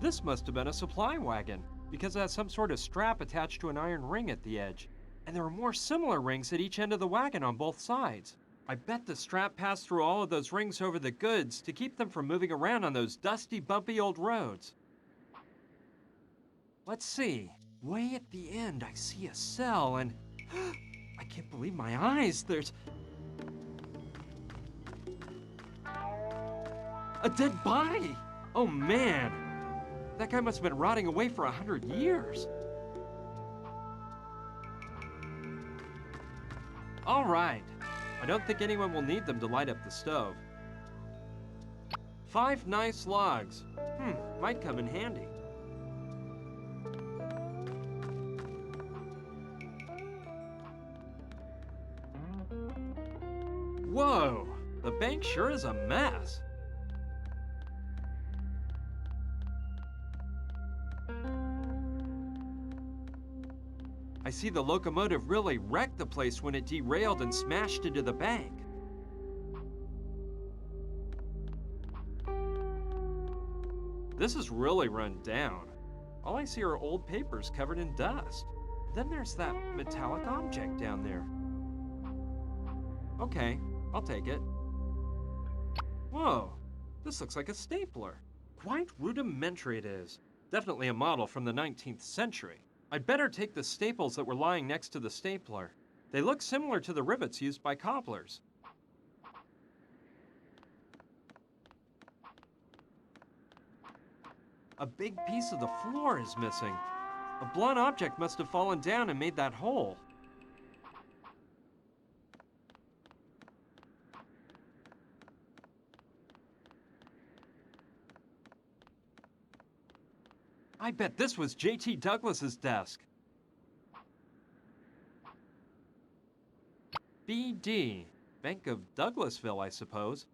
This must have been a supply wagon, because it has some sort of strap attached to an iron ring at the edge. And there are more similar rings at each end of the wagon on both sides. I bet the strap passed through all of those rings over the goods to keep them from moving around on those dusty, bumpy old roads. Let's see. Way at the end, I see a cell, and I can't believe my eyes. There's a dead body. Oh man, that guy must have been rotting away for 100 years. All right. I don't think anyone will need them to light up the stove. 5 nice logs. Might come in handy. Whoa! The bank sure is a mess. I see the locomotive really wrecked the place when it derailed and smashed into the bank. This is really run down. All I see are old papers covered in dust. Then there's that metallic object down there. Okay, I'll take it. Whoa, this looks like a stapler. Quite rudimentary it is. Definitely a model from the 19th century. I'd better take the staples that were lying next to the stapler. They look similar to the rivets used by cobblers. A big piece of the floor is missing. A blunt object must have fallen down and made that hole. I bet this was J.T. Douglas's desk. B.D. Bank of Douglasville, I suppose.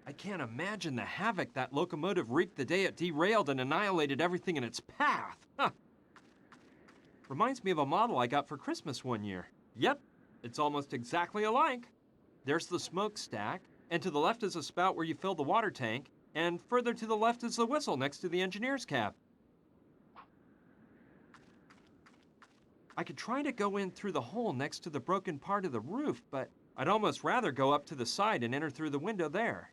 I can't imagine the havoc that locomotive wreaked the day it derailed and annihilated everything in its path. Huh. Reminds me of a model I got for Christmas one year. Yep, it's almost exactly alike. There's the smokestack, and to the left is a spout where you fill the water tank, and further to the left is the whistle next to the engineer's cap. I could try to go in through the hole next to the broken part of the roof, but I'd almost rather go up to the side and enter through the window there.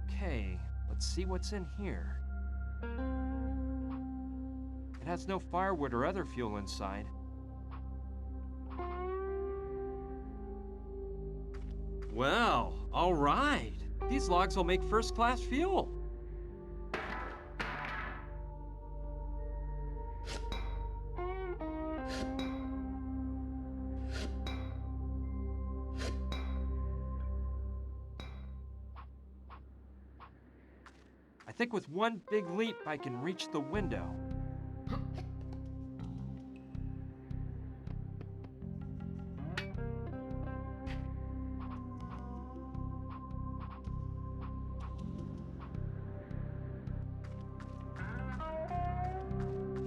Okay, let's see what's in here. It has no firewood or other fuel inside. Well, all right. These logs will make first-class fuel. I think with one big leap, I can reach the window.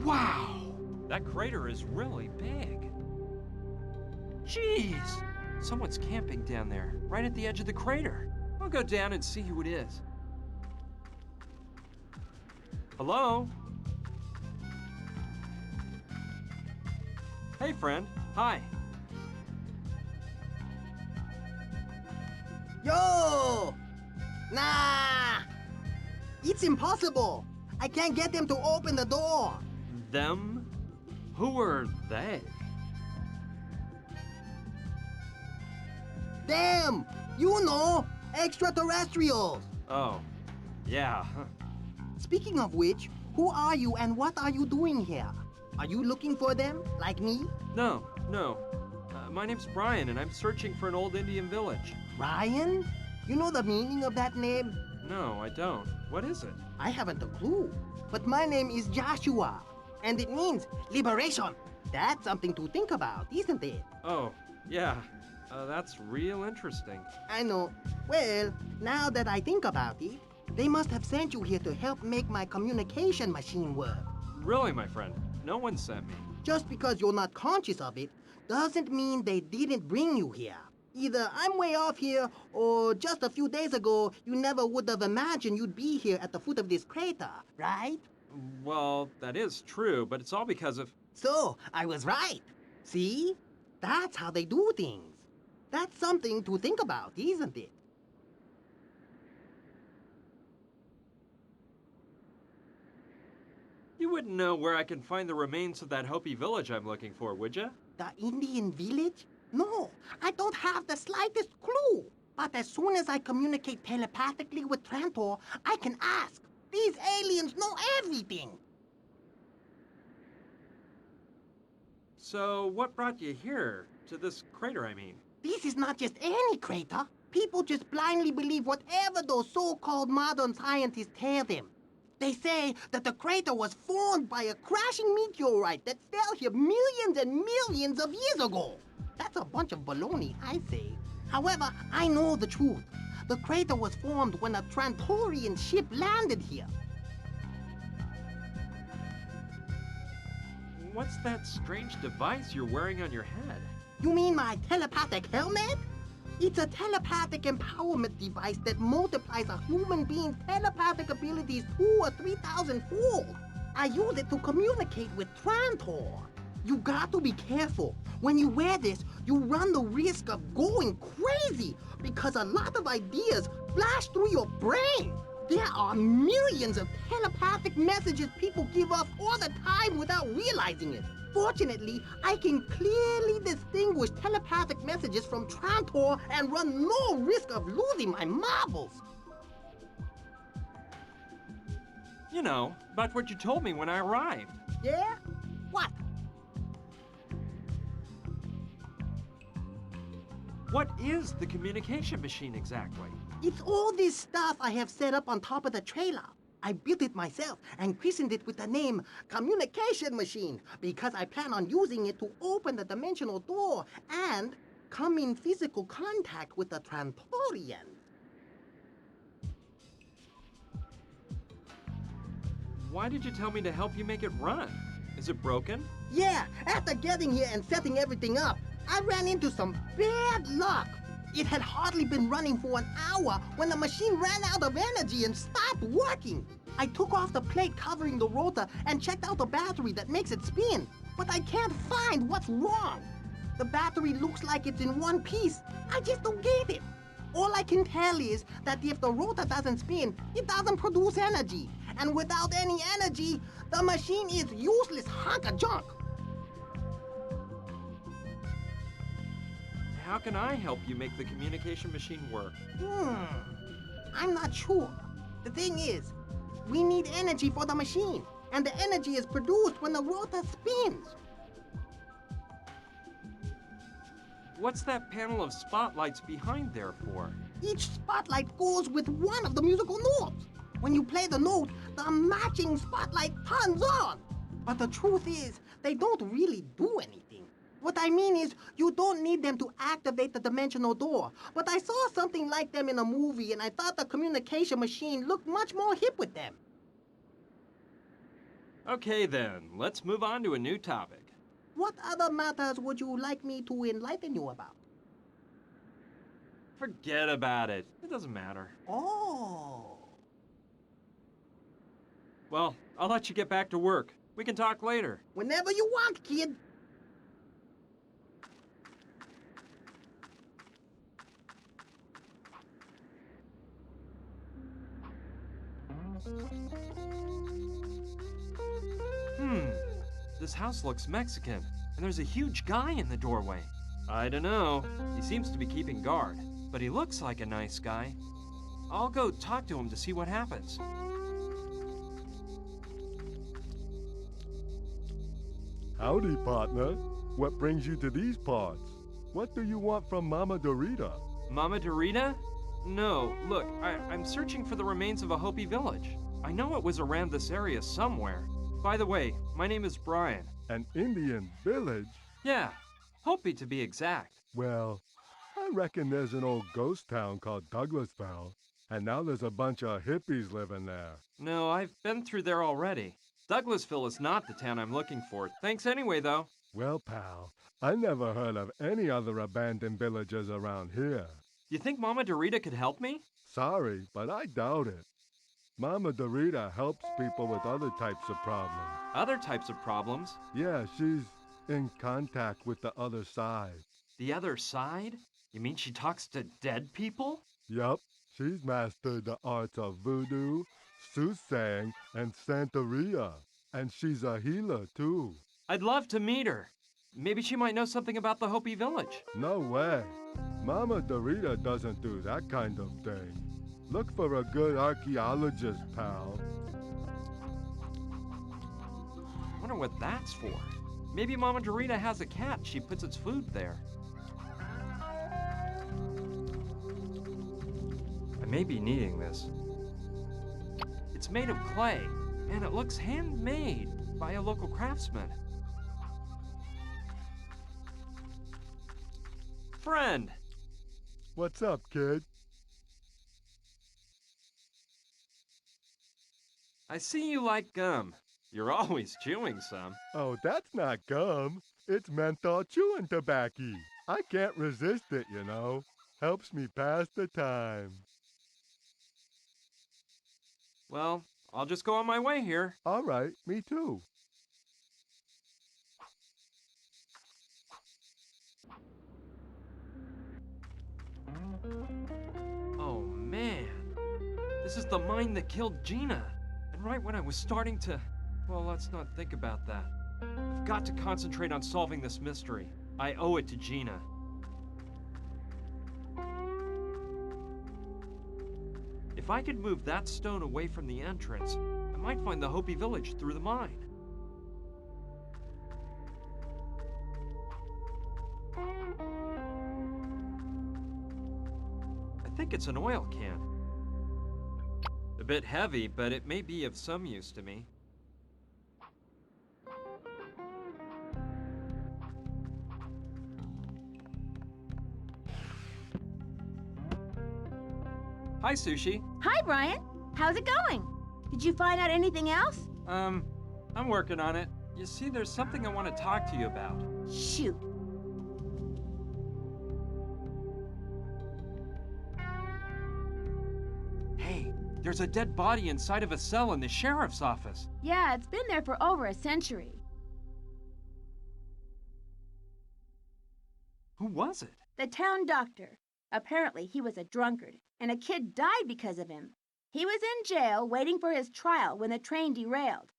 Wow! That crater is really big. Jeez! Someone's camping down there, right at the edge of the crater. I'll go down and see who it is. Hello? Hey, friend. Hi. Yo! Nah! It's impossible! I can't get them to open the door! Them? Who are they? Them! You know! Extraterrestrials! Oh, yeah. Speaking of which, who are you and what are you doing here? Are you looking for them, like me? No. My name's Brian, and I'm searching for an old Indian village. Brian? You know the meaning of that name? No, I don't. What is it? I haven't a clue. But my name is Joshua, and it means liberation. That's something to think about, isn't it? Oh, yeah. That's real interesting. I know. Well, now that I think about it, they must have sent you here to help make my communication machine work. Really, my friend, no one sent me. Just because you're not conscious of it doesn't mean they didn't bring you here. Either I'm way off here, or just a few days ago, you never would have imagined you'd be here at the foot of this crater, right? Well, that is true, but it's all because of... So, I was right. See? That's how they do things. That's something to think about, isn't it? You wouldn't know where I can find the remains of that Hopi village I'm looking for, would you? The Indian village? No, I don't have the slightest clue. But as soon as I communicate telepathically with Trantor, I can ask. These aliens know everything. So, what brought you here? To this crater, I mean. This is not just any crater. People just blindly believe whatever those so-called modern scientists tell them. They say that the crater was formed by a crashing meteorite that fell here millions and millions of years ago. That's a bunch of baloney, I say. However, I know the truth. The crater was formed when a Trantorian ship landed here. What's that strange device you're wearing on your head? You mean my telepathic helmet? It's a telepathic empowerment device that multiplies a human being's telepathic abilities 2,000 or 3,000-fold. I use it to communicate with Trantor. You got to be careful. When you wear this, you run the risk of going crazy because a lot of ideas flash through your brain. There are millions of telepathic messages people give off all the time without realizing it. Fortunately, I can clearly distinguish telepathic messages from Trantor and run no risk of losing my marbles. You know, about what you told me when I arrived. Yeah? What? What is the communication machine exactly? It's all this stuff I have set up on top of the trailer. I built it myself and christened it with the name Communication Machine because I plan on using it to open the dimensional door and come in physical contact with the Trantorian. Why did you tell me to help you make it run? Is it broken? Yeah, after getting here and setting everything up, I ran into some bad luck. It had hardly been running for an hour when the machine ran out of energy and stopped working. I took off the plate covering the rotor and checked out the battery that makes it spin, but I can't find what's wrong. The battery looks like it's in one piece. I just don't get it. All I can tell is that if the rotor doesn't spin, it doesn't produce energy. And without any energy, the machine is useless hunk of junk. How can I help you make the communication machine work? I'm not sure. The thing is, we need energy for the machine, and the energy is produced when the rotor spins. What's that panel of spotlights behind there for? Each spotlight goes with one of the musical notes. When you play the note, the matching spotlight turns on. But the truth is, they don't really do anything. What I mean is, you don't need them to activate the dimensional door. But I saw something like them in a movie, and I thought the communication machine looked much more hip with them. Okay then, let's move on to a new topic. What other matters would you like me to enlighten you about? Forget about it. It doesn't matter. Oh. Well, I'll let you get back to work. We can talk later. Whenever you want, kid. This house looks Mexican, and there's a huge guy in the doorway. I don't know. He seems to be keeping guard, but he looks like a nice guy. I'll go talk to him to see what happens. Howdy, partner. What brings you to these parts? What do you want from Mama Dorita? Mama Dorita? No, look, I'm searching for the remains of a Hopi village. I know it was around this area somewhere. By the way, my name is Brian. An Indian village? Yeah, Hopi to be exact. Well, I reckon there's an old ghost town called Douglasville, and now there's a bunch of hippies living there. No, I've been through there already. Douglasville is not the town I'm looking for. Thanks anyway, though. Well, pal, I never heard of any other abandoned villages around here. You think Mama Dorita could help me? Sorry, but I doubt it. Mama Dorita helps people with other types of problems. Other types of problems? Yeah, she's in contact with the other side. The other side? You mean she talks to dead people? Yup, she's mastered the arts of voodoo, soothsaying, and Santeria. And she's a healer, too. I'd love to meet her. Maybe she might know something about the Hopi village. No way. Mama Dorita doesn't do that kind of thing. Look for a good archaeologist, pal. I wonder what that's for. Maybe Mama Dorita has a cat. She puts its food there. I may be needing this. It's made of clay, and it looks handmade by a local craftsman. Friend! What's up, kid? I see you like gum. You're always chewing some. Oh, that's not gum. It's menthol chewing tobacco. I can't resist it, you know. Helps me pass the time. Well, I'll just go on my way here. All right, me too. Oh, man. This is the mine that killed Gina. And right when I was starting to... Well, let's not think about that. I've got to concentrate on solving this mystery. I owe it to Gina. If I could move that stone away from the entrance, I might find the Hopi village through the mine. I think it's an oil can. A bit heavy, but it may be of some use to me. Hi, Sushi. Hi, Brian. How's it going? Did you find out anything else? I'm working on it. You see, there's something I want to talk to you about. Shoot. Hey, there's a dead body inside of a cell in the sheriff's office. Yeah, it's been there for over a century. Who was it? The town doctor. Apparently, he was a drunkard, and a kid died because of him. He was in jail waiting for his trial when the train derailed.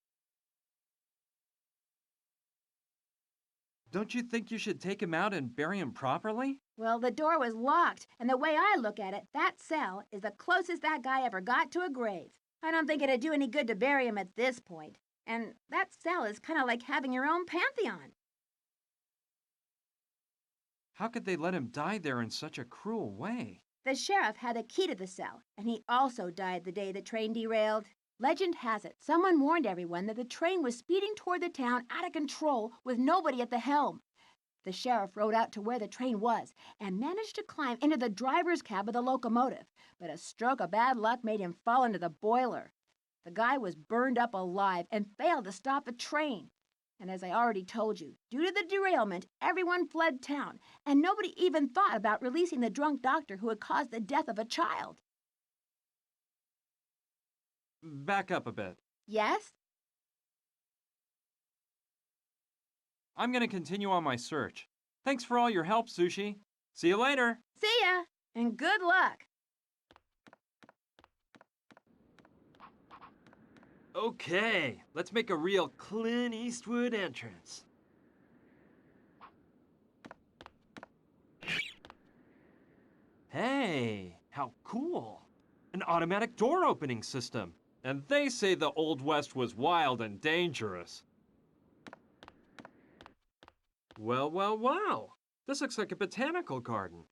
Don't you think you should take him out and bury him properly? Well, the door was locked, and the way I look at it, that cell is the closest that guy ever got to a grave. I don't think it'd do any good to bury him at this point. And that cell is kind of like having your own pantheon. How could they let him die there in such a cruel way? The sheriff had a key to the cell, and he also died the day the train derailed. Legend has it, someone warned everyone that the train was speeding toward the town out of control with nobody at the helm. The sheriff rode out to where the train was and managed to climb into the driver's cab of the locomotive, but a stroke of bad luck made him fall into the boiler. The guy was burned up alive and failed to stop the train. And as I already told you, due to the derailment, everyone fled town, and nobody even thought about releasing the drunk doctor who had caused the death of a child. Back up a bit. Yes? I'm gonna continue on my search. Thanks for all your help, Sushi. See you later. See ya, and good luck. Okay, let's make a real Clint Eastwood entrance. Hey, how cool. An automatic door opening system. And they say the Old West was wild and dangerous. Well, well, wow. This looks like a botanical garden.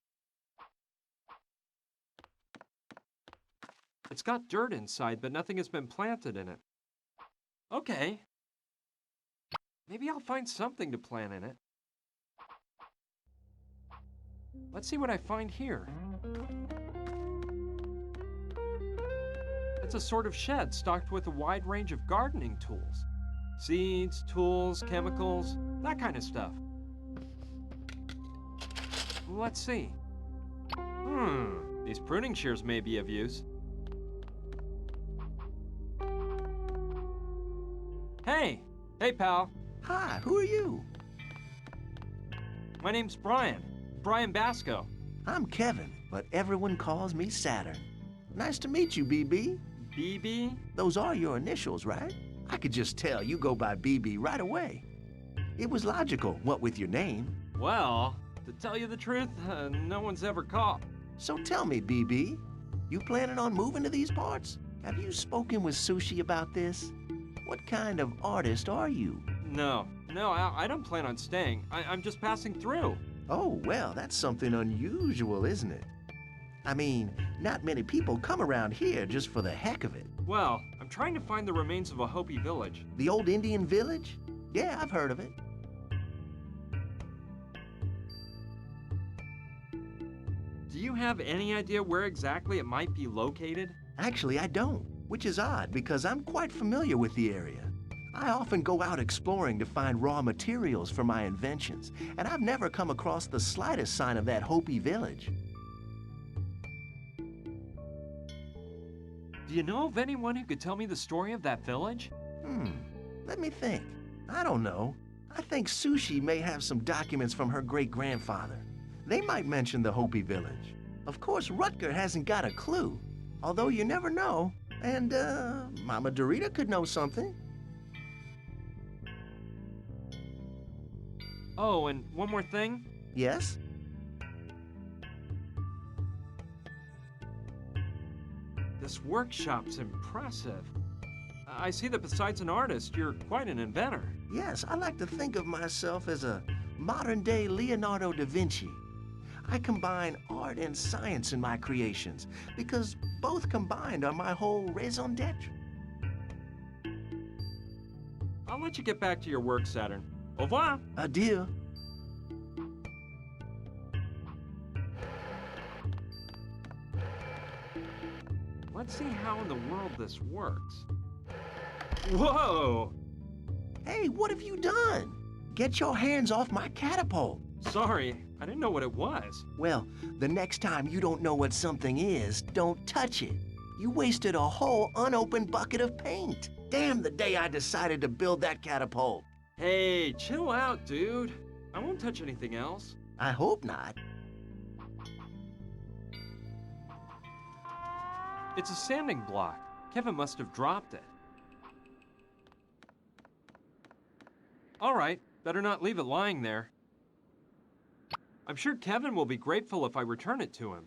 It's got dirt inside, but nothing has been planted in it. Okay. Maybe I'll find something to plant in it. Let's see what I find here. It's a sort of shed stocked with a wide range of gardening tools. Seeds, tools, chemicals, that kind of stuff. Let's see. These pruning shears may be of use. Hey! Hey, pal. Hi, who are you? My name's Brian. Brian Basco. I'm Kevin, but everyone calls me Saturn. Nice to meet you, BB. BB? Those are your initials, right? I could just tell you go by BB right away. It was logical, what with your name. Well, to tell you the truth, no one's ever called. So tell me, BB, you planning on moving to these parts? Have you spoken with Sushi about this? What kind of artist are you? No, I don't plan on staying. I'm just passing through. Oh, well, that's something unusual, isn't it? I mean, not many people come around here just for the heck of it. Well, I'm trying to find the remains of a Hopi village. The old Indian village? Yeah, I've heard of it. Do you have any idea where exactly it might be located? Actually, I don't, which is odd because I'm quite familiar with the area. I often go out exploring to find raw materials for my inventions, and I've never come across the slightest sign of that Hopi village. Do you know of anyone who could tell me the story of that village? Let me think. I don't know. I think Sushi may have some documents from her great-grandfather. They might mention the Hopi village. Of course, Rutger hasn't got a clue, although you never know. And, Mama Dorita could know something. Oh, and one more thing. Yes? This workshop's impressive. I see that besides an artist, you're quite an inventor. Yes, I like to think of myself as a modern-day Leonardo da Vinci. I combine art and science in my creations because both combined are my whole raison d'etre. I'll let you get back to your work, Saturn. Au revoir. Adieu. Let's see how in the world this works. Whoa! Hey, what have you done? Get your hands off my catapult. Sorry, I didn't know what it was. Well, the next time you don't know what something is, don't touch it. You wasted a whole unopened bucket of paint. Damn the day I decided to build that catapult. Hey, chill out, dude. I won't touch anything else. I hope not. It's a sanding block. Kevin must have dropped it. All right, better not leave it lying there. I'm sure Kevin will be grateful if I return it to him.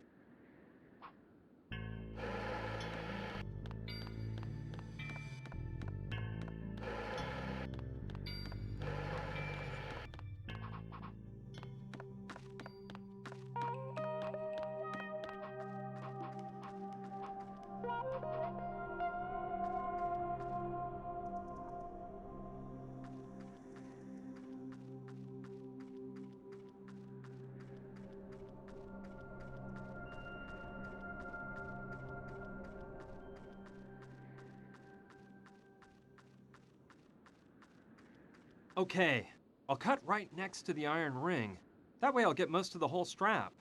Okay, I'll cut right next to the iron ring. That way I'll get most of the whole strap.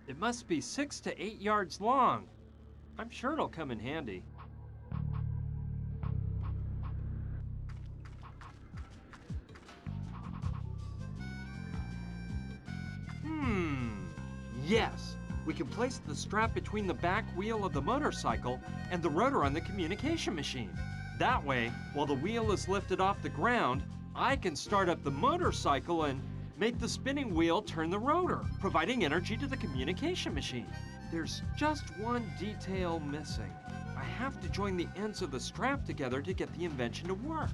It must be 6 to 8 yards long. I'm sure it'll come in handy. Yes, we can place the strap between the back wheel of the motorcycle and the rotor on the communication machine. That way, while the wheel is lifted off the ground, I can start up the motorcycle and make the spinning wheel turn the rotor, providing energy to the communication machine. There's just one detail missing. I have to join the ends of the strap together to get the invention to work.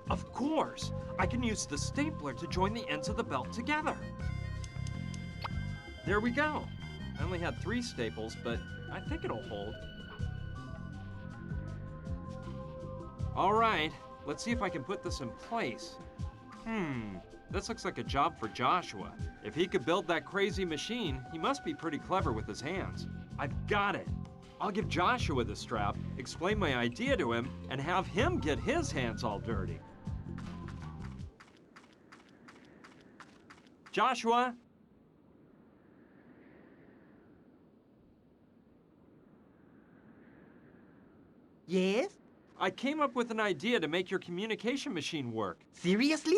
Of course, I can use the stapler to join the ends of the belt together. There we go. I only had 3 staples, but I think it'll hold. All right, let's see if I can put this in place. This looks like a job for Joshua. If he could build that crazy machine, he must be pretty clever with his hands. I've got it. I'll give Joshua the strap, explain my idea to him, and have him get his hands all dirty. Joshua? Yes? I came up with an idea to make your communication machine work. Seriously?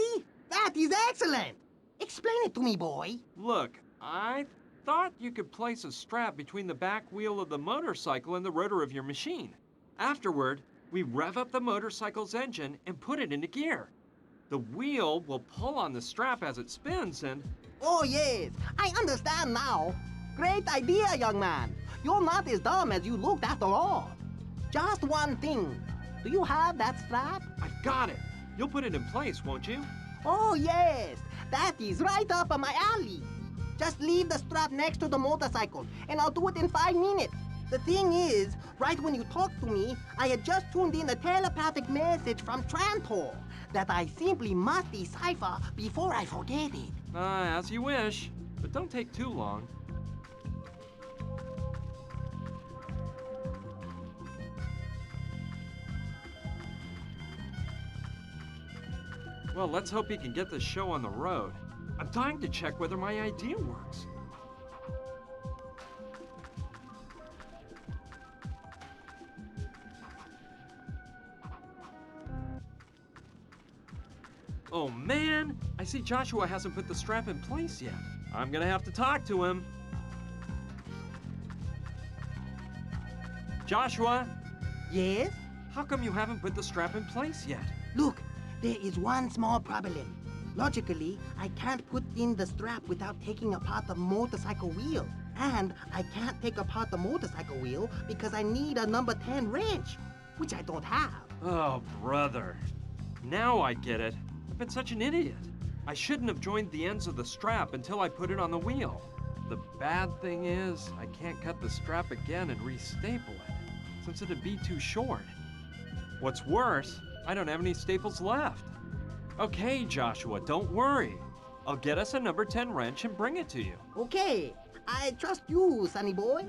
That is excellent! Explain it to me, boy. Look, I thought you could place a strap between the back wheel of the motorcycle and the rotor of your machine. Afterward, we rev up the motorcycle's engine and put it into gear. The wheel will pull on the strap as it spins and... Oh, yes. I understand now. Great idea, young man. You're not as dumb as you looked after all. Just one thing. Do you have that strap? I've got it. You'll put it in place, won't you? Oh, yes. That is right up my alley. Just leave the strap next to the motorcycle, and I'll do it in 5 minutes. The thing is, right when you talked to me, I had just tuned in a telepathic message from Trantor that I simply must decipher before I forget it. As you wish, but don't take too long. Well, let's hope he can get this show on the road. I'm dying to check whether my idea works. Oh man, I see Joshua hasn't put the strap in place yet. I'm gonna have to talk to him. Joshua, Yes? how come you haven't put the strap in place yet? Look, there is one small problem. Logically, I can't put in the strap without taking apart the motorcycle wheel. And I can't take apart the motorcycle wheel because I need a number 10 wrench, which I don't have. Oh, brother. Now I get it. I've been such an idiot. I shouldn't have joined the ends of the strap until I put it on the wheel. The bad thing is, I can't cut the strap again and re-staple it, since it'd be too short. What's worse, I don't have any staples left. Okay, Joshua, don't worry. I'll get us a number 10 wrench and bring it to you. Okay, I trust you, sonny boy.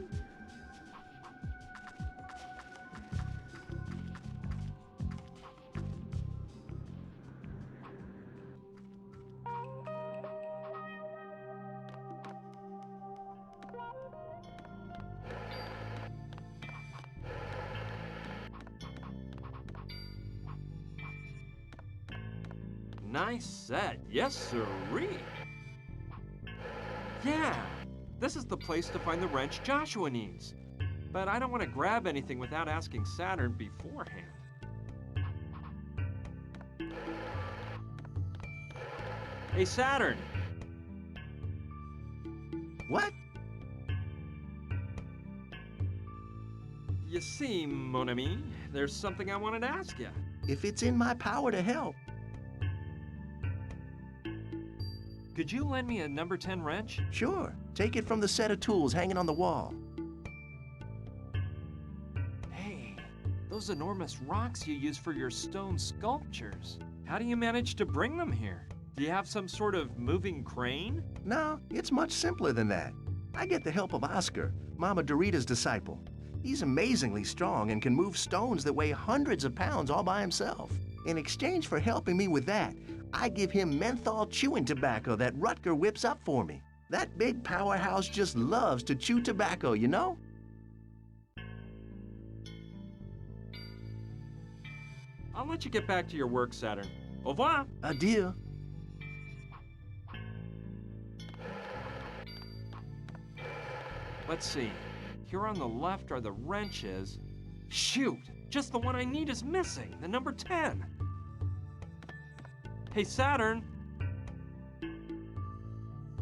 Nice set, yes sirree. Yeah, this is the place to find the wrench Joshua needs. But I don't want to grab anything without asking Saturn beforehand. Hey Saturn, What? you see, mon ami, there's something I wanted to ask you. If it's in my power to help. Could you lend me a number 10 wrench? Sure. Take it from the set of tools hanging on the wall. Hey, those enormous rocks you use for your stone sculptures. How do you manage to bring them here? Do you have some sort of moving crane? No, it's much simpler than that. I get the help of Oscar, Mama Dorita's disciple. He's amazingly strong and can move stones that weigh hundreds of pounds all by himself. In exchange for helping me with that, I give him menthol chewing tobacco that Rutger whips up for me. That big powerhouse just loves to chew tobacco, you know? I'll let you get back to your work, Saturn. Au revoir. Adieu. Let's see. Here on the left are the wrenches. Shoot! Just the one I need is missing, the number 10. Hey, Saturn,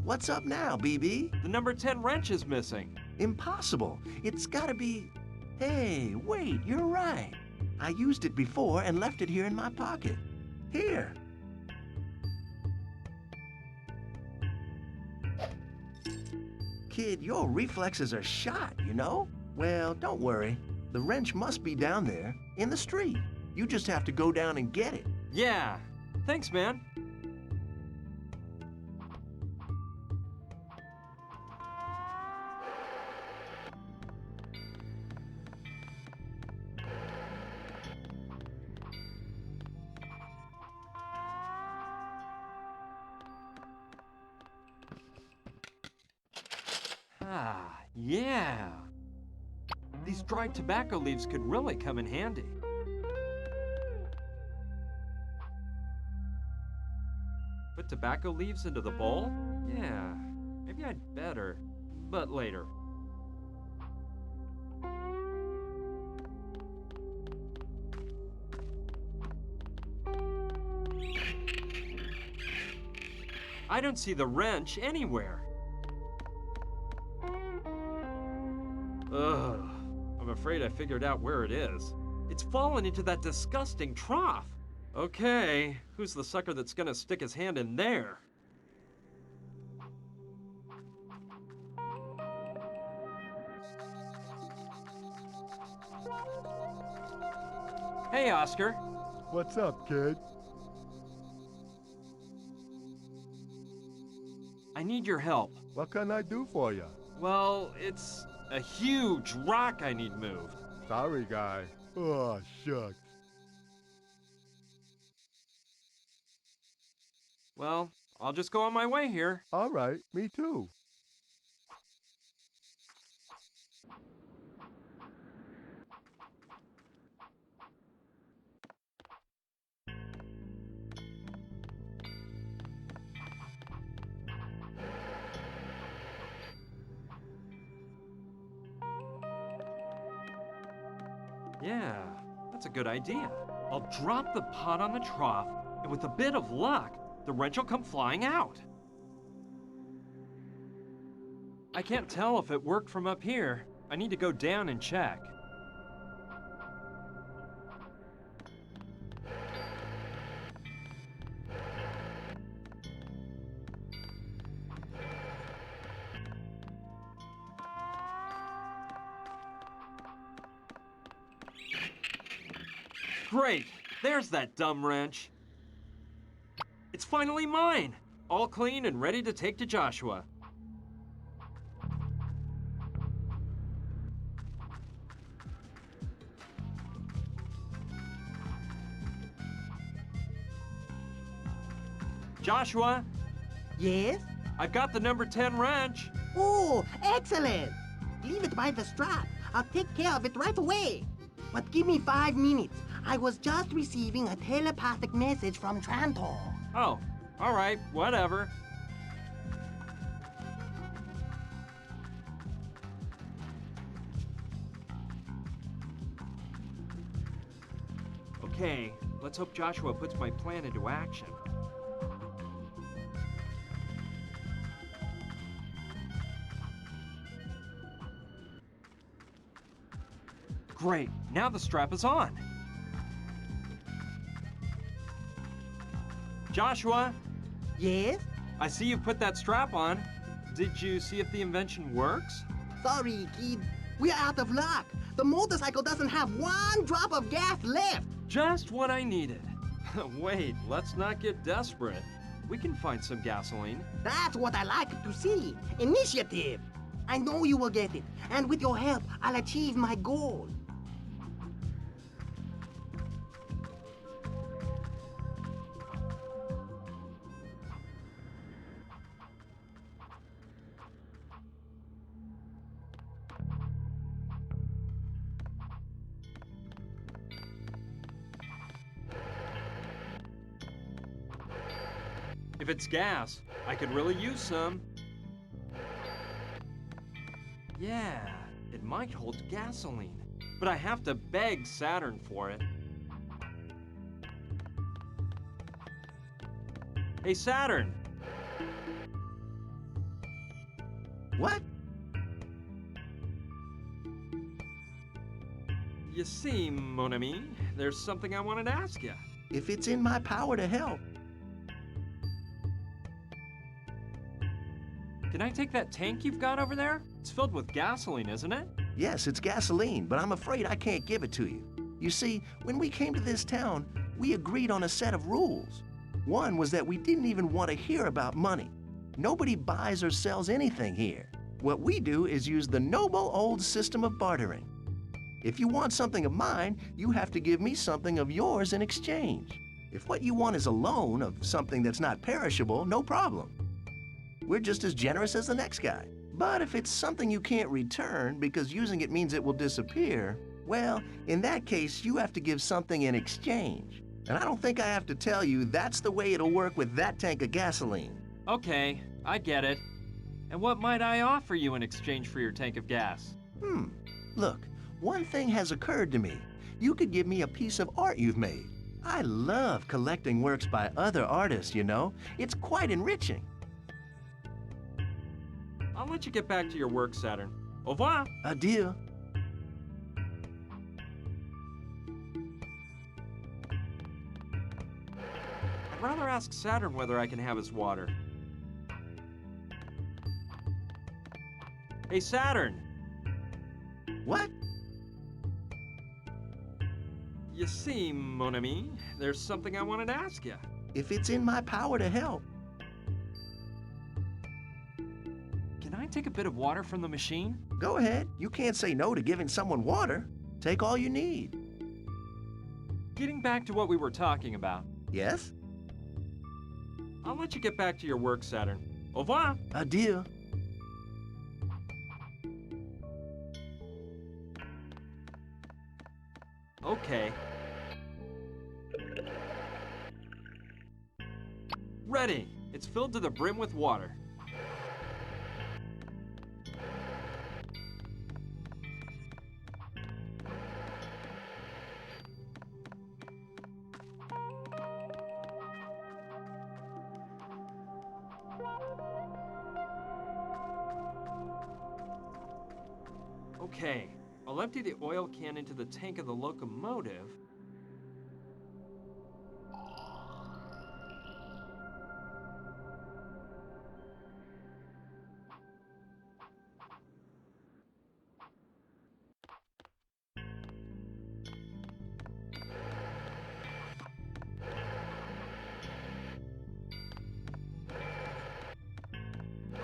What's up now, BB? the number 10 wrench is missing. Impossible. It's gotta be... Hey, wait, you're right. I used it before and left it here in my pocket. Here. Kid, your reflexes are shot, you know? Well, don't worry. The wrench must be down there, in the street. You just have to go down and get it. Yeah. Thanks, man. Ah, yeah. These dried tobacco leaves could really come in handy. Put tobacco leaves into the bowl? Yeah, maybe I'd better, but later. I don't see the wrench anywhere. Ugh, I'm afraid I figured out where it is. It's fallen into that disgusting trough. Okay, who's the sucker that's gonna stick his hand in there? Hey, Oscar. What's up, kid? I need your help. What can I do for you? Well, it's a huge rock I need moved. Sorry, guy. Oh, shucks. Well, I'll just go on my way here. All right, me too. Yeah, that's a good idea. I'll drop the pot on the trough, and with a bit of luck, the wrench will come flying out. I can't tell if it worked from up here. I need to go down and check. Great! There's that dumb wrench. It's finally mine! All clean and ready to take to Joshua. Joshua, Yes? I've got the number 10 wrench. Oh, excellent! Leave it by the strap. I'll take care of it right away. But give me 5 minutes. I was just receiving a telepathic message from Trantor. Oh, all right, whatever. Okay, let's hope Joshua puts my plan into action. Great, now the strap is on. Joshua, Yes? I see you put that strap on. Did you see if the invention works? Sorry, kid. We're out of luck. The motorcycle doesn't have 1 drop of gas left. Just what I needed. Wait, let's not get desperate. We can find some gasoline. That's what I like to see. Initiative. I know you will get it. And with your help, I'll achieve my goal. If it's gas, I could really use some. Yeah, it might hold gasoline, but I have to beg Saturn for it. Hey, Saturn! What? You see, mon ami, there's something I wanted to ask you. If it's in my power to help. Can I take that tank you've got over there? It's filled with gasoline, isn't it? Yes, it's gasoline, but I'm afraid I can't give it to you. You see, when we came to this town, we agreed on a set of rules. One was that we didn't even want to hear about money. Nobody buys or sells anything here. What we do is use the noble old system of bartering. If you want something of mine, you have to give me something of yours in exchange. If what you want is a loan of something that's not perishable, no problem. We're just as generous as the next guy. But if it's something you can't return because using it means it will disappear, well, in that case, you have to give something in exchange. And I don't think I have to tell you that's the way it'll work with that tank of gasoline. Okay, I get it. And what might I offer you in exchange for your tank of gas? Look, one thing has occurred to me. You could give me a piece of art you've made. I love collecting works by other artists, you know. It's quite enriching. I'll let you get back to your work, Saturn. Au revoir. Adieu. I'd rather ask Saturn whether I can have his water. Hey, Saturn! What? You see, mon ami, there's something I wanted to ask you. If it's in my power to help. Can I take a bit of water from the machine? Go ahead. You can't say no to giving someone water. Take all you need. Getting back to what we were talking about, Yes? I'll let you get back to your work, Saturn. Au revoir! Adieu. Okay. Ready! It's filled to the brim with water. Okay, I'll empty the oil can into the tank of the locomotive.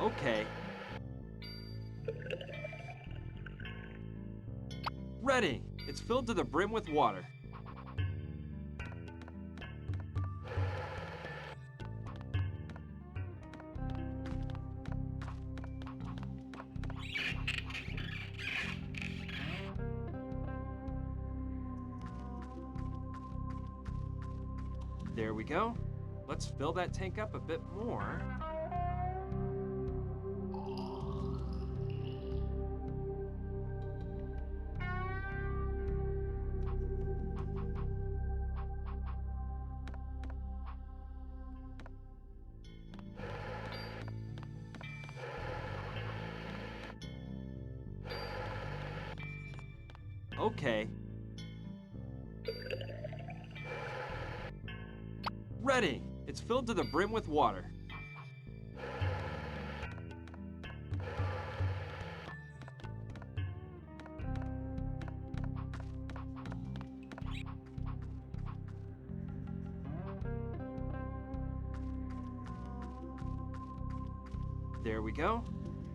Okay. Ready! It's filled to the brim with water. There we go. Let's fill that tank up a bit more. Okay. Ready! It's filled to the brim with water. There we go.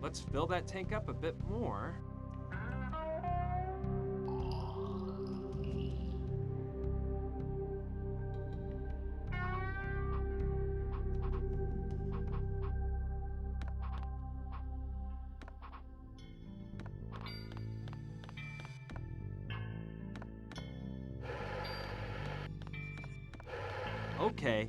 Let's fill that tank up a bit more. Okay.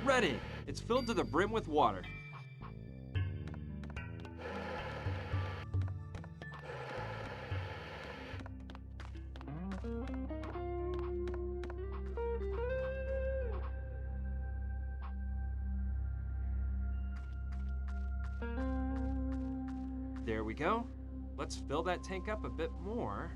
Ready! It's filled to the brim with water. There we go. Let's fill that tank up a bit more.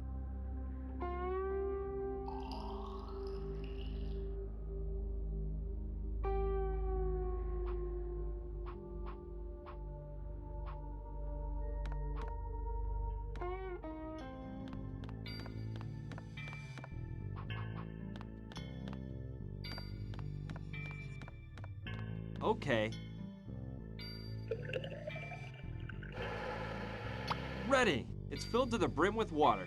Okay. Ready. It's filled to the brim with water.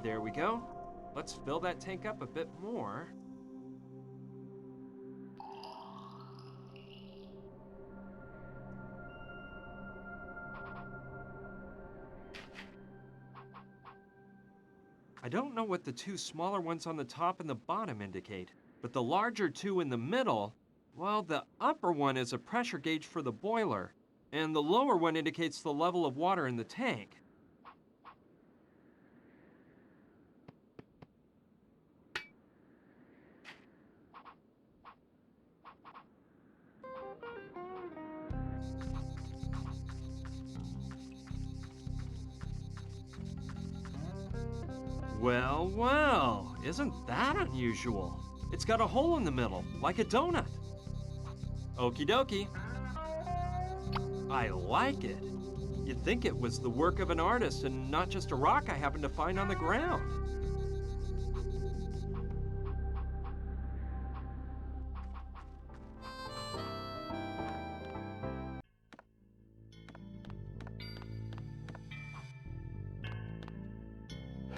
There we go. Let's fill that tank up a bit more. I don't know what the two smaller ones on the top and the bottom indicate, but the larger two in the middle, well, the upper one is a pressure gauge for the boiler, and the lower one indicates the level of water in the tank. Well, well, isn't that unusual? It's got a hole in the middle, like a donut. Okie dokie. I like it. You'd think it was the work of an artist and not just a rock I happened to find on the ground.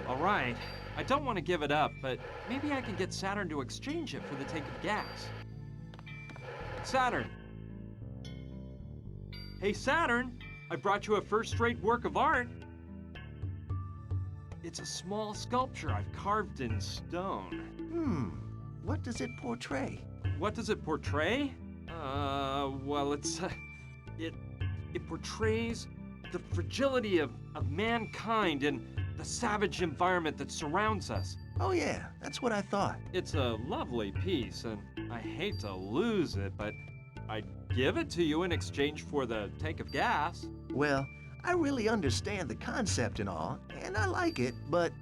All right, I don't want to give it up, but maybe I can get Saturn to exchange it for the tank of gas. Saturn! Hey, Saturn! I brought you a first-rate work of art. It's a small sculpture I've carved in stone. What does it portray? What does it portray? Well, it portrays the fragility of mankind and the savage environment that surrounds us. Oh yeah, that's what I thought. It's a lovely piece, and I hate to lose it, but I'd give it to you in exchange for the tank of gas. Well, I really understand the concept and all, and I like it, but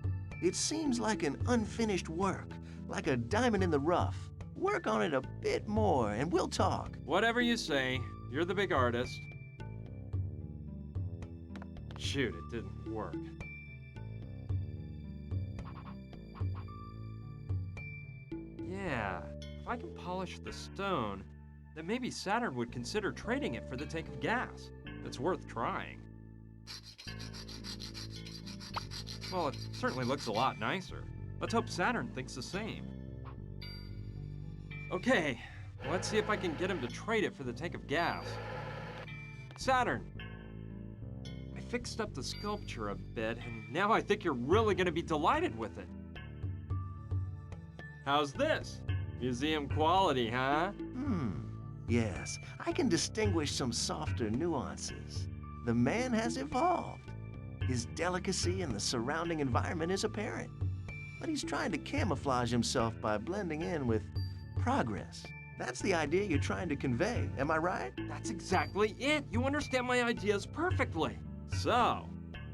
it seems like an unfinished work, like a diamond in the rough. Work on it a bit more, and we'll talk. Whatever you say. You're the big artist. Shoot, it didn't work. Yeah, if I can polish the stone, then maybe Saturn would consider trading it for the tank of gas. It's worth trying. Well, it certainly looks a lot nicer. Let's hope Saturn thinks the same. Okay, let's see if I can get him to trade it for the tank of gas. Saturn! I fixed up the sculpture a bit, and now I think you're really going to be delighted with it. How's this? Museum quality, huh? Yes, I can distinguish some softer nuances. The man has evolved. His delicacy in the surrounding environment is apparent. But he's trying to camouflage himself by blending in with progress. That's the idea you're trying to convey, am I right? That's exactly it. You understand my ideas perfectly. So,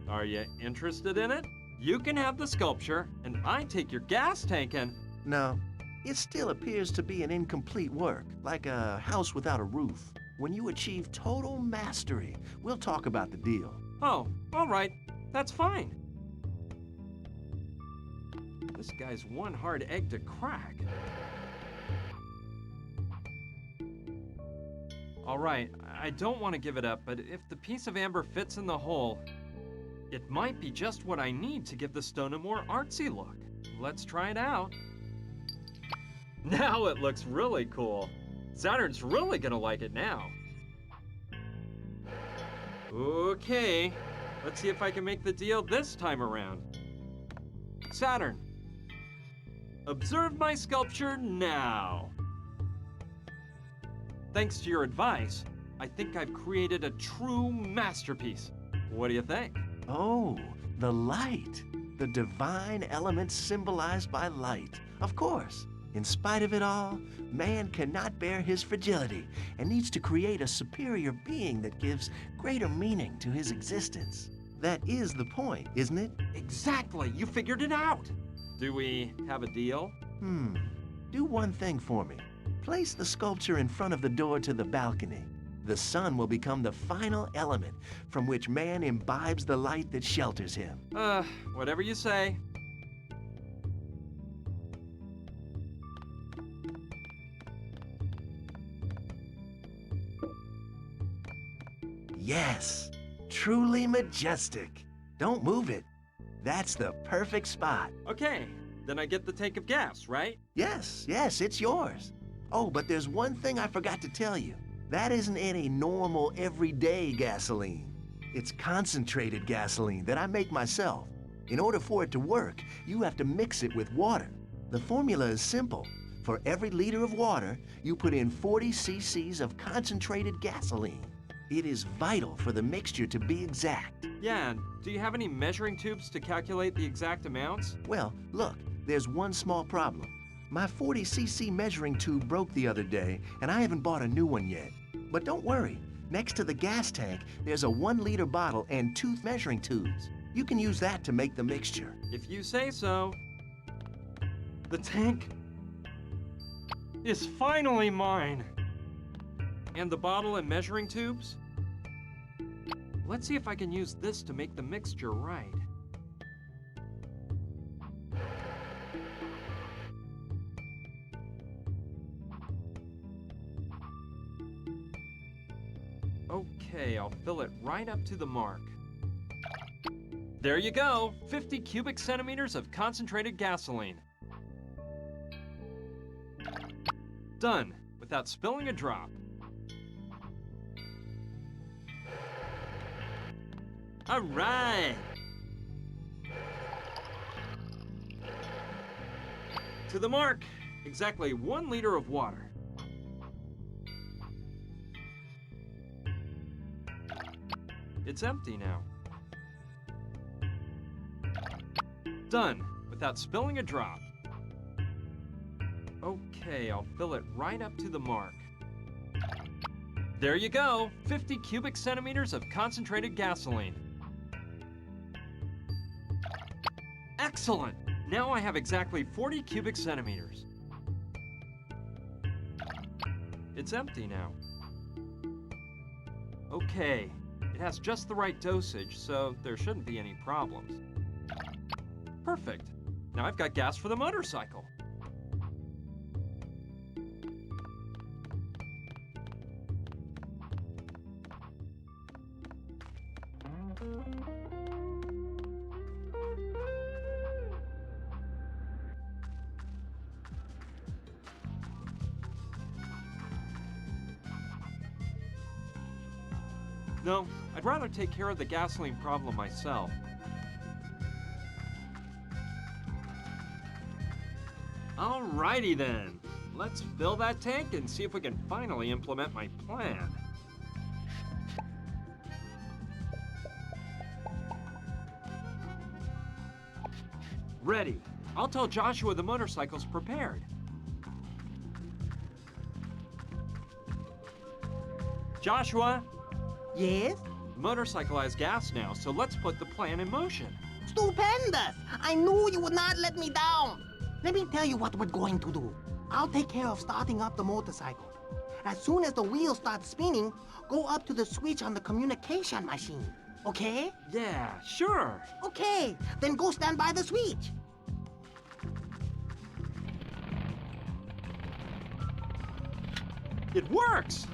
are you interested in it? You can have the sculpture, and I take your gas tank and... No, it still appears to be an incomplete work, like a house without a roof. When you achieve total mastery, we'll talk about the deal. Oh, all right. That's fine. This guy's one hard egg to crack. All right, I don't want to give it up, but if the piece of amber fits in the hole, it might be just what I need to give the stone a more artsy look. Let's try it out. Now it looks really cool. Saturn's really gonna like it now. Okay, let's see if I can make the deal this time around. Saturn, observe my sculpture now. Thanks to your advice, I think I've created a true masterpiece. What do you think? Oh, the light. The divine element symbolized by light. Of course. In spite of it all, man cannot bear his fragility and needs to create a superior being that gives greater meaning to his existence. That is the point, isn't it? Exactly, you figured it out. Do we have a deal? Do one thing for me. Place the sculpture in front of the door to the balcony. The sun will become the final element from which man imbibes the light that shelters him. Whatever you say. Yes, truly majestic. Don't move it. That's the perfect spot. Okay, then I get the tank of gas, right? Yes, it's yours. Oh, but there's one thing I forgot to tell you. That isn't any normal, everyday gasoline. It's concentrated gasoline that I make myself. In order for it to work, you have to mix it with water. The formula is simple. For every liter of water, you put in 40 cc's of concentrated gasoline. It is vital for the mixture to be exact. Yeah, and do you have any measuring tubes to calculate the exact amounts? Well, look, there's one small problem. My 40 cc measuring tube broke the other day, and I haven't bought a new one yet. But don't worry, next to the gas tank, there's a 1 liter bottle and 2 measuring tubes. You can use that to make the mixture. If you say so. The tank is finally mine. And the bottle and measuring tubes? Let's see if I can use this to make the mixture right. Okay, I'll fill it right up to the mark. There you go, 50 cubic centimeters of concentrated gasoline. Done, without spilling a drop. All right! To the mark, exactly 1 liter of water. It's empty now. Done, without spilling a drop. Okay, I'll fill it right up to the mark. There you go, 50 cubic centimeters of concentrated gasoline. Excellent! Now I have exactly 40 cubic centimeters. It's empty now. Okay, it has just the right dosage, so there shouldn't be any problems. Perfect. Now I've got gas for the motorcycle. No, I'd rather take care of the gasoline problem myself. Alrighty then. Let's fill that tank and see if we can finally implement my plan. Ready. I'll tell Joshua the motorcycle's prepared. Joshua, Yes? the motorcycle has gas now, so let's put the plan in motion. Stupendous! I knew you would not let me down. Let me tell you what we're going to do. I'll take care of starting up the motorcycle. As soon as the wheels start spinning, go up to the switch on the communication machine. Okay? Yeah, sure. Okay, then go stand by the switch. It works!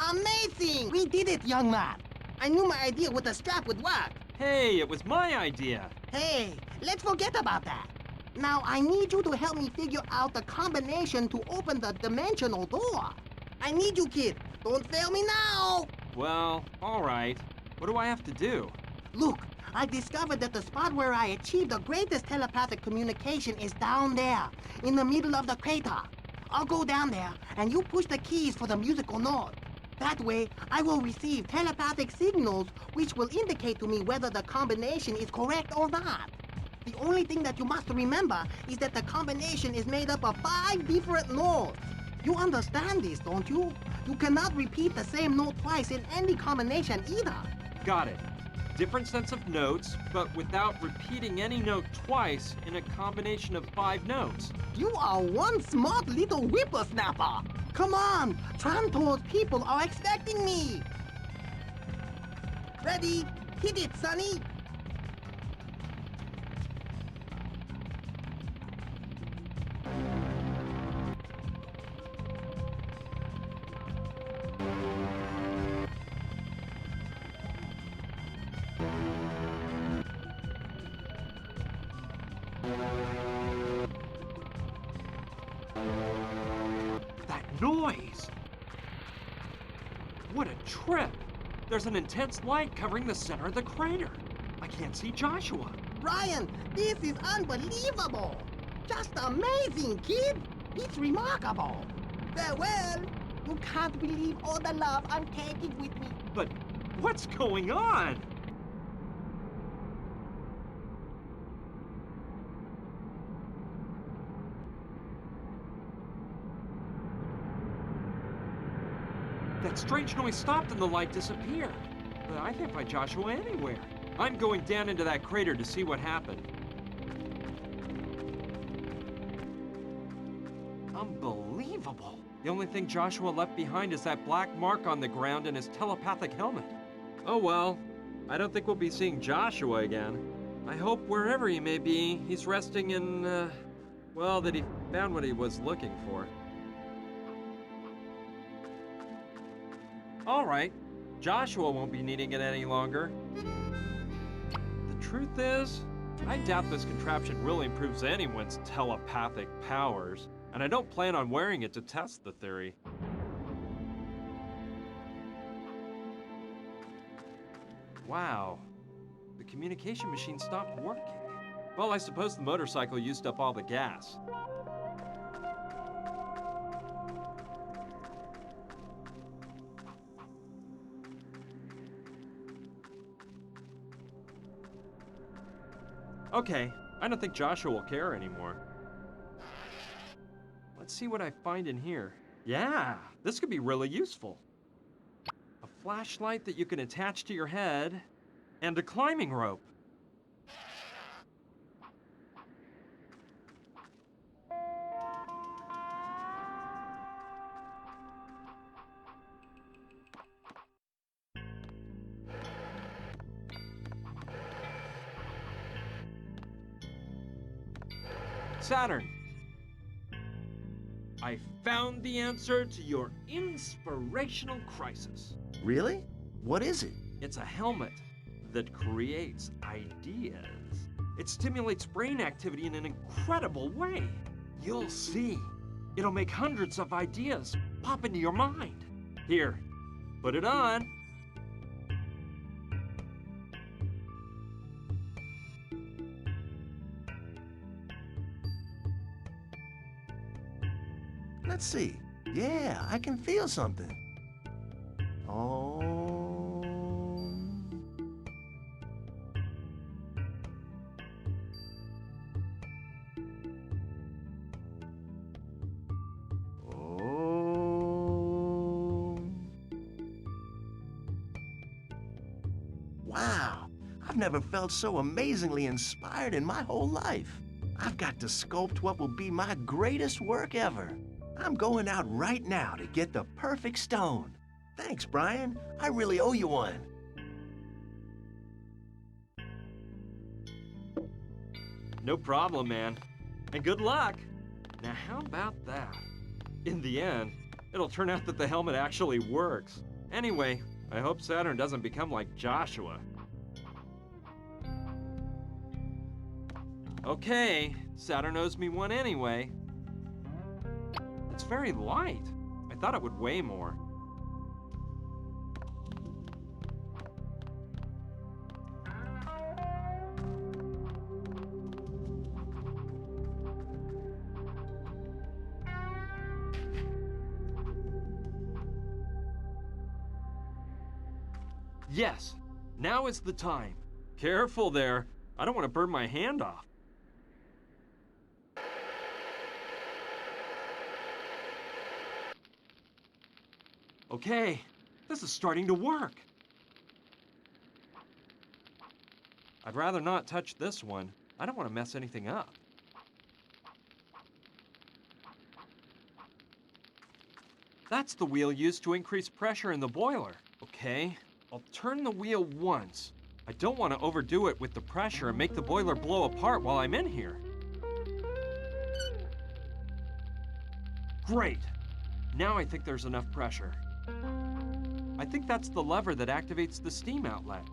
Amazing! We did it, young man. I knew my idea with the strap would work. Hey, it was my idea. Hey, let's forget about that. Now I need you to help me figure out the combination to open the dimensional door. I need you, kid. Don't fail me now. Well, all right. What do I have to do? Look, I discovered that the spot where I achieved the greatest telepathic communication is down there, in the middle of the crater. I'll go down there, and you push the keys for the musical note. That way, I will receive telepathic signals which will indicate to me whether the combination is correct or not. The only thing that you must remember is that the combination is made up of 5 different notes. You understand this, don't you? You cannot repeat the same note twice in any combination either. Got it. different sets of notes, but without repeating any note twice in a combination of 5 notes. You are one smart little whippersnapper. Come on, Trantor's people are expecting me. Ready? Hit it, Sonny. That noise! What a trip! There's an intense light covering the center of the crater. I can't see Joshua. Brian, this is unbelievable. Just amazing, kid. It's remarkable. Farewell. You can't believe all the love I'm taking with me. But what's going on? That strange noise stopped and the light disappeared. But I can't find Joshua anywhere. I'm going down into that crater to see what happened. Unbelievable. The only thing Joshua left behind is that black mark on the ground and his telepathic helmet. Oh well, I don't think we'll be seeing Joshua again. I hope wherever he may be, he's resting in, well, that he found what he was looking for. All right, Joshua won't be needing it any longer. The truth is, I doubt this contraption really improves anyone's telepathic powers, and I don't plan on wearing it to test the theory. Wow, the communication machine stopped working. Well, I suppose the motorcycle used up all the gas. Okay, I don't think Joshua will care anymore. Let's see what I find in here. Yeah, this could be really useful. A flashlight that you can attach to your head, and a climbing rope. Saturn, I found the answer to your inspirational crisis. Really? What is it? It's a helmet that creates ideas. It stimulates brain activity in an incredible way. You'll see. It'll make hundreds of ideas pop into your mind. Here, put it on. Let's see. Yeah, I can feel something. Oh. Oh. Wow, I've never felt so amazingly inspired in my whole life. I've got to sculpt what will be my greatest work ever. I'm going out right now to get the perfect stone. Thanks, Brian. I really owe you one. No problem, man. And good luck. Now, how about that? In the end, it'll turn out that the helmet actually works. Anyway, I hope Saturn doesn't become like Joshua. Okay, Saturn owes me one anyway. It's very light. I thought it would weigh more. Yes, now is the time. Careful there. I don't want to burn my hand off. Okay, this is starting to work. I'd rather not touch this one. I don't want to mess anything up. That's the wheel used to increase pressure in the boiler. Okay, I'll turn the wheel once. I don't want to overdo it with the pressure and make the boiler blow apart while I'm in here. Great! Now I think there's enough pressure. I think that's the lever that activates the steam outlet.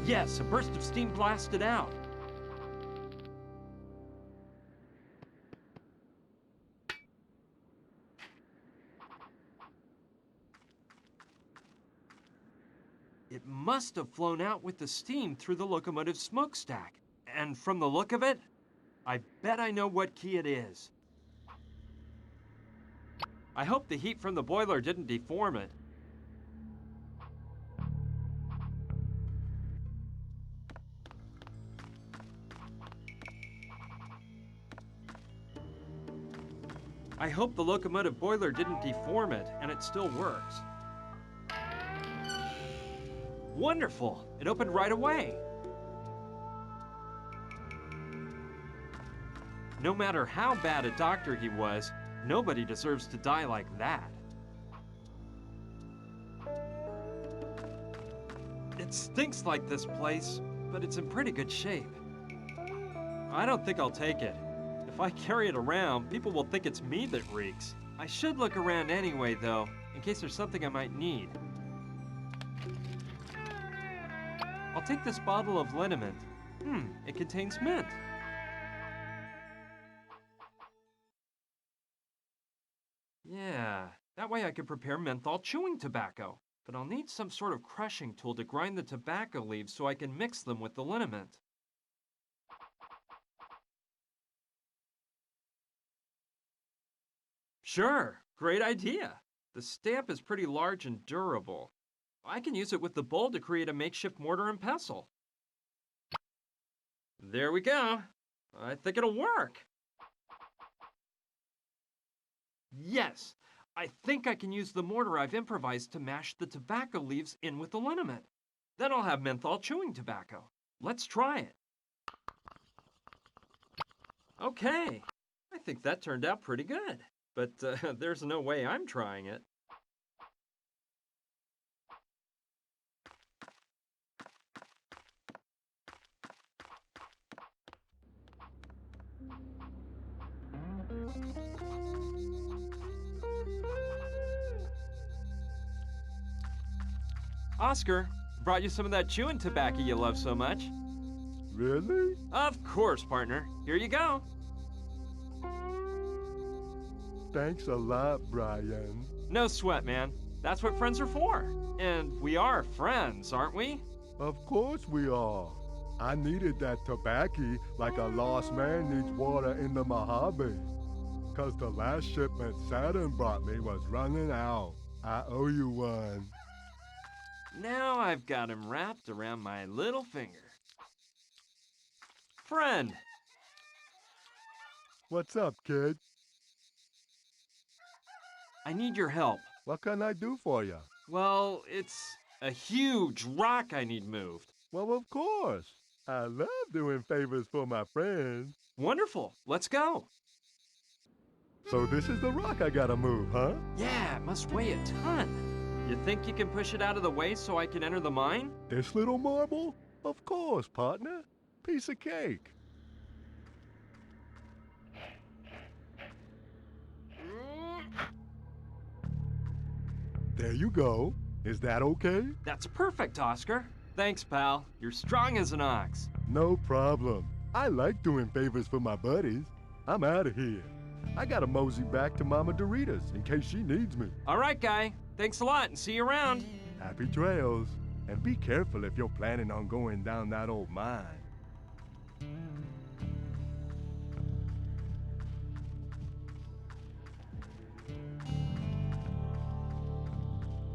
Yes, a burst of steam blasted out. It must have flown out with the steam through the locomotive smokestack. And from the look of it, I bet I know what key it is. I hope the heat from the boiler didn't deform it. I hope the locomotive boiler didn't deform it and it still works. Wonderful! It opened right away. No matter how bad a doctor he was, nobody deserves to die like that. It stinks like this place, but it's in pretty good shape. I don't think I'll take it. If I carry it around, people will think it's me that reeks. I should look around anyway, though, in case there's something I might need. I'll take this bottle of liniment. It contains mint. Yeah, that way I can prepare menthol chewing tobacco. But I'll need some sort of crushing tool to grind the tobacco leaves so I can mix them with the liniment. Sure, great idea. The stamp is pretty large and durable. I can use it with the bowl to create a makeshift mortar and pestle. There we go. I think it'll work. Yes, I think I can use the mortar I've improvised to mash the tobacco leaves in with the liniment. Then I'll have menthol chewing tobacco. Let's try it. Okay, I think that turned out pretty good. But there's no way I'm trying it. Oscar, brought you some of that chewing tobacco you love so much. Really? Of course, partner. Here you go. Thanks a lot, Brian. No sweat, man. That's what friends are for. And we are friends, aren't we? Of course we are. I needed that tobacco like a lost man needs water in the Mojave. 'Cause the last shipment Saturn brought me was running out. I owe you one. Now I've got him wrapped around my little finger. Friend. What's up, kid? I need your help. What can I do for you? Well, it's a huge rock I need moved. Well, of course. I love doing favors for my friends. Wonderful. Let's go. So this is the rock I gotta move, huh? Yeah, it must weigh a ton. You think you can push it out of the way so I can enter the mine? This little marble? Of course, partner. Piece of cake. There you go. Is that okay? That's perfect, Oscar. Thanks, pal. You're strong as an ox. No problem. I like doing favors for my buddies. I'm out of here. I gotta mosey back to Mama Dorita's in case she needs me. All right, guy. Thanks a lot and see you around. Happy trails. And be careful if you're planning on going down that old mine.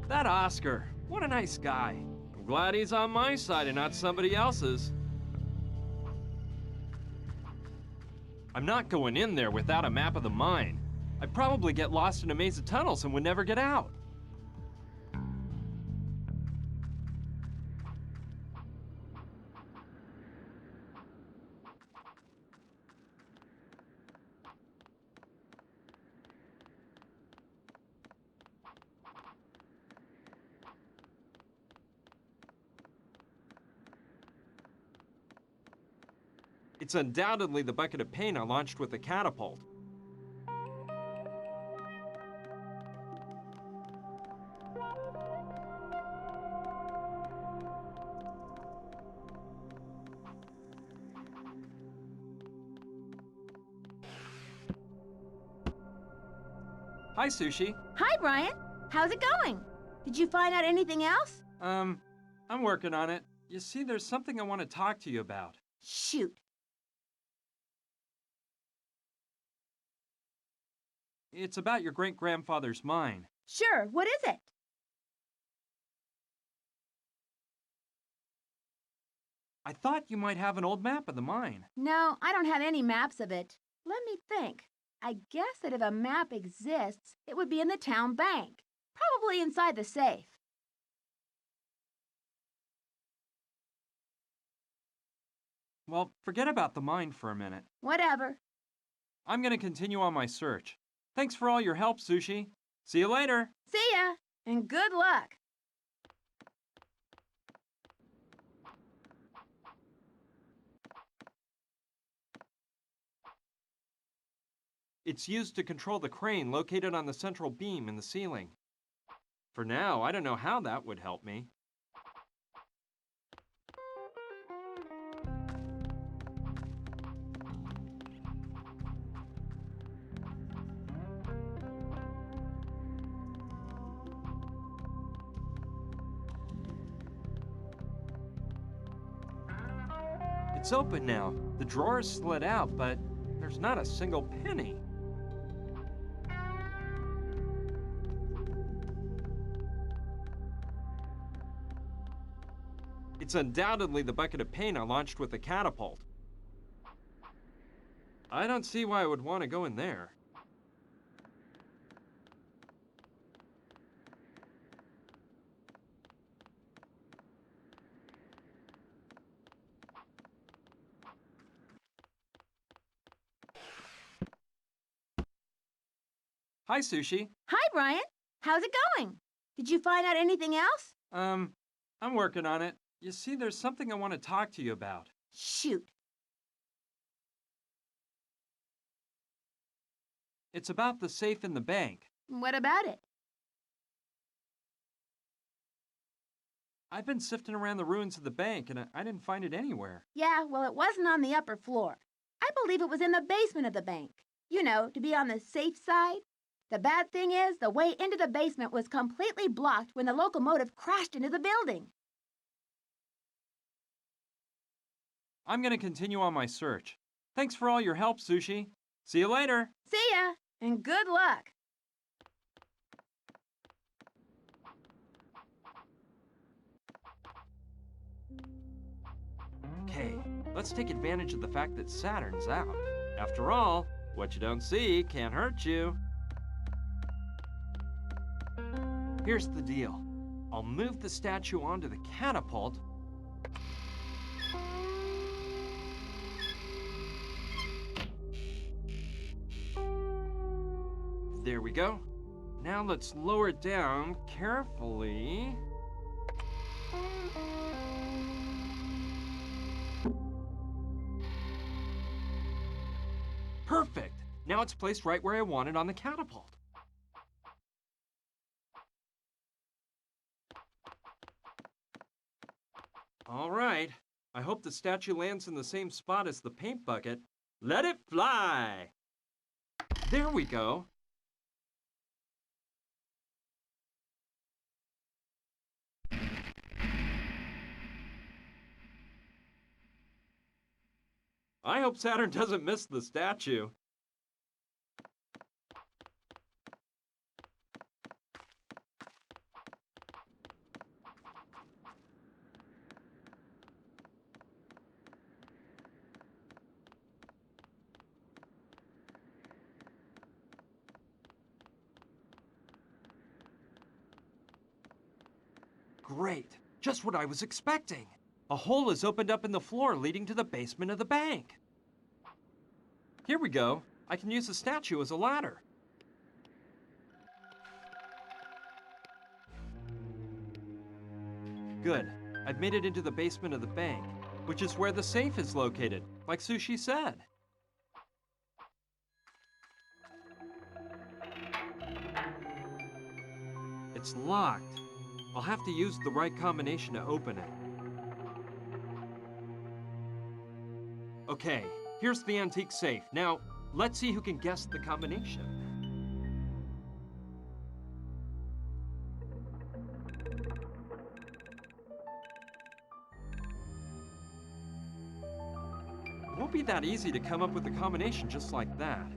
That Oscar, what a nice guy. I'm glad he's on my side and not somebody else's. I'm not going in there without a map of the mine. I'd probably get lost in a maze of tunnels and would never get out. It's undoubtedly the bucket of paint I launched with the catapult. Hi, Sushi. Hi, Brian. How's it going? Did you find out anything else? I'm working on it. You see, there's something I want to talk to you about. Shoot. It's about your great-grandfather's mine. Sure, what is it? I thought you might have an old map of the mine. No, I don't have any maps of it. Let me think. I guess that if a map exists, it would be in the town bank. Probably inside the safe. Well, forget about the mine for a minute. Whatever. I'm going to continue on my search. Thanks for all your help, Sushi. See you later. See ya, and good luck. It's used to control the crane located on the central beam in the ceiling. For now, I don't know how that would help me. It's open now. The drawer is slid out, but there's not a single penny. It's undoubtedly the bucket of paint I launched with the catapult. I don't see why I would want to go in there. Hi, Sushi. Hi, Brian. How's it going? Did you find out anything else? I'm working on it. You see, there's something I want to talk to you about. Shoot. It's about the safe in the bank. What about it? I've been sifting around the ruins of the bank, and I didn't find it anywhere. Yeah, well, it wasn't on the upper floor. I believe it was in the basement of the bank. You know, to be on the safe side. The bad thing is, the way into the basement was completely blocked when the locomotive crashed into the building. I'm going to continue on my search. Thanks for all your help, Sushi. See you later. See ya, and good luck. Okay, let's take advantage of the fact that Saturn's out. After all, what you don't see can't hurt you. Here's the deal. I'll move the statue onto the catapult. There we go. Now let's lower it down carefully. Perfect! Now it's placed right where I want it on the catapult. All right. I hope the statue lands in the same spot as the paint bucket. Let it fly! There we go. I hope Saturn doesn't miss the statue. Great. Just what I was expecting. A hole has opened up in the floor leading to the basement of the bank. Here we go. I can use the statue as a ladder. Good. I've made it into the basement of the bank. which is where the safe is located, like Sushi said. It's locked. I'll have to use the right combination to open it. Okay, here's the antique safe. Now, let's see who can guess the combination. It won't be that easy to come up with a combination just like that.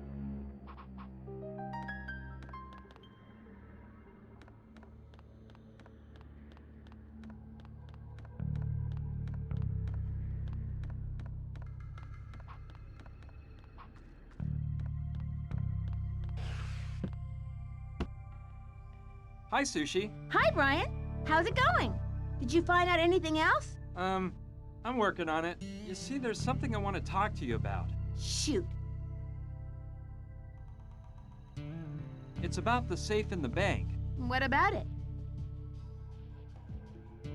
Hi, Sushi. Hi, Brian. How's it going? Did you find out anything else? I'm working on it. You see, there's something I want to talk to you about. Shoot. It's about the safe in the bank. What about it?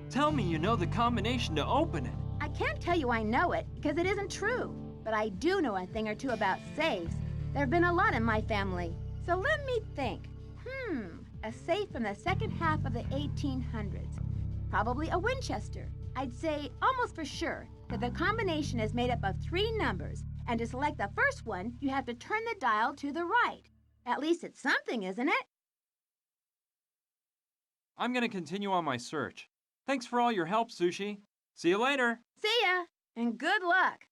Tell me you know the combination to open it. I can't tell you I know it because it isn't true. But I do know a thing or two about safes. There have been a lot in my family. So let me think. A safe from the second half of the 1800s. Probably a Winchester. I'd say almost for sure that the combination is made up of 3 numbers, and to select the first one, you have to turn the dial to the right. At least it's something, isn't it? I'm gonna continue on my search. Thanks for all your help, Sushi. See you later. See ya, and good luck.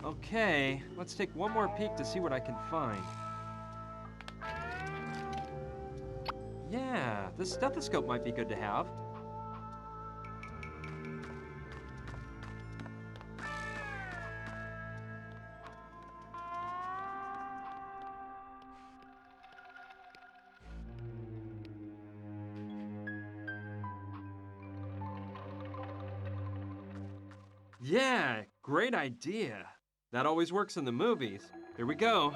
Okay, let's take one more peek to see what I can find. Yeah, this stethoscope might be good to have. Yeah, great idea. That always works in the movies. Here we go.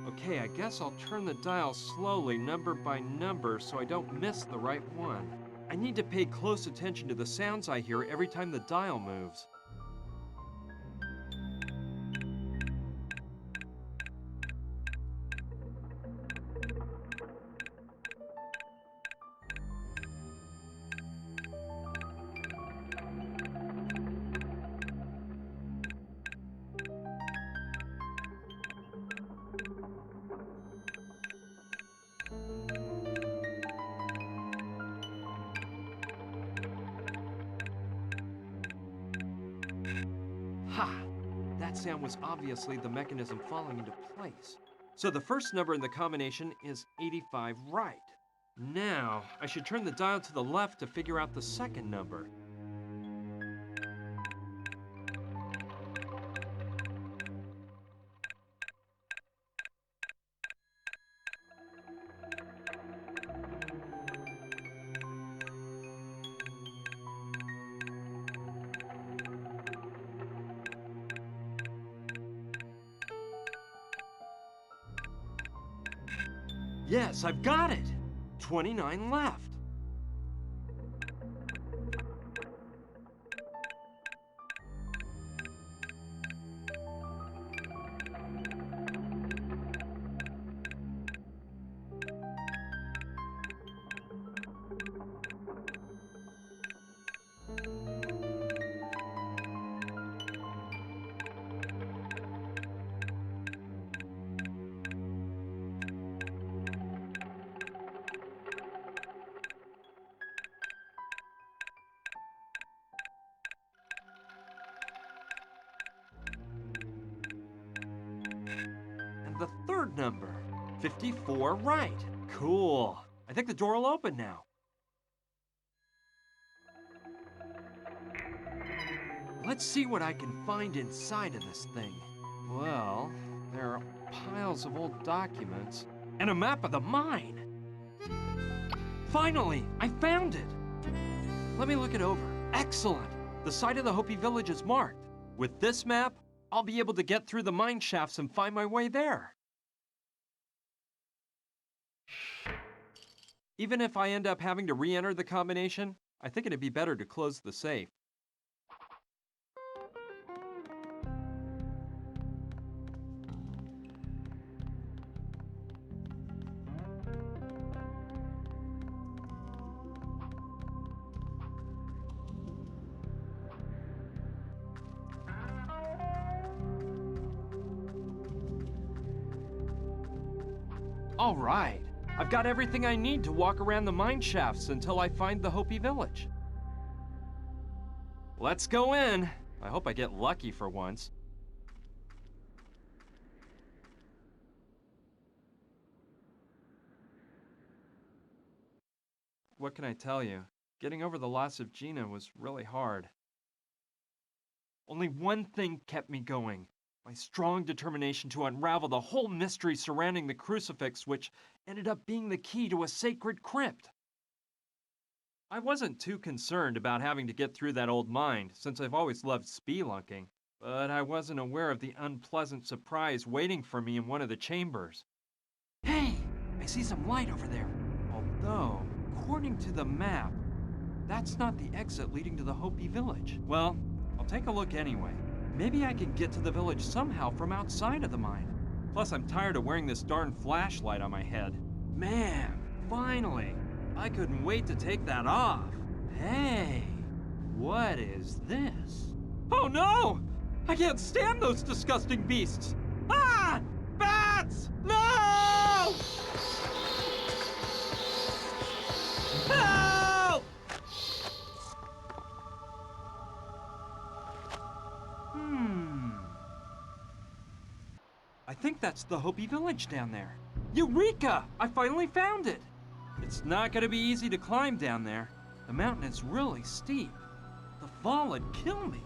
Okay, I guess I'll turn the dial slowly, number by number, so I don't miss the right one. I need to pay close attention to the sounds I hear every time the dial moves. Ha! That sound was obviously the mechanism falling into place. So the first number in the combination is 85 right. Now, I should turn the dial to the left to figure out the second number. Yes, I've got it! 29 left. And the third number, 54 right. Cool. I think the door will open now. Let's see what I can find inside of this thing. Well, there are piles of old documents and a map of the mine. Finally, I found it. Let me look it over. Excellent. The site of the Hopi village is marked. With this map, I'll be able to get through the mine shafts and find my way there. Even if I end up having to re-enter the combination, I think it'd be better to close the safe. All right, I've got everything I need to walk around the mine shafts until I find the Hopi village. Let's go in. I hope I get lucky for once. What can I tell you? Getting over the loss of Gina was really hard. Only one thing kept me going. My strong determination to unravel the whole mystery surrounding the crucifix, which ended up being the key to a sacred crypt. I wasn't too concerned about having to get through that old mine, since I've always loved spelunking, but I wasn't aware of the unpleasant surprise waiting for me in one of the chambers. Hey! I see some light over there. Although, according to the map, that's not the exit leading to the Hopi village. Well, I'll take a look anyway. Maybe I can get to the village somehow from outside of the mine. Plus, I'm tired of wearing this darn flashlight on my head. Man, finally! I couldn't wait to take that off. Hey, what is this? Oh no! I can't stand those disgusting beasts! Ah! Bats! No! Help! I think that's the Hopi village down there. Eureka! I finally found it! It's not gonna be easy to climb down there. The mountain is really steep. The fall would kill me.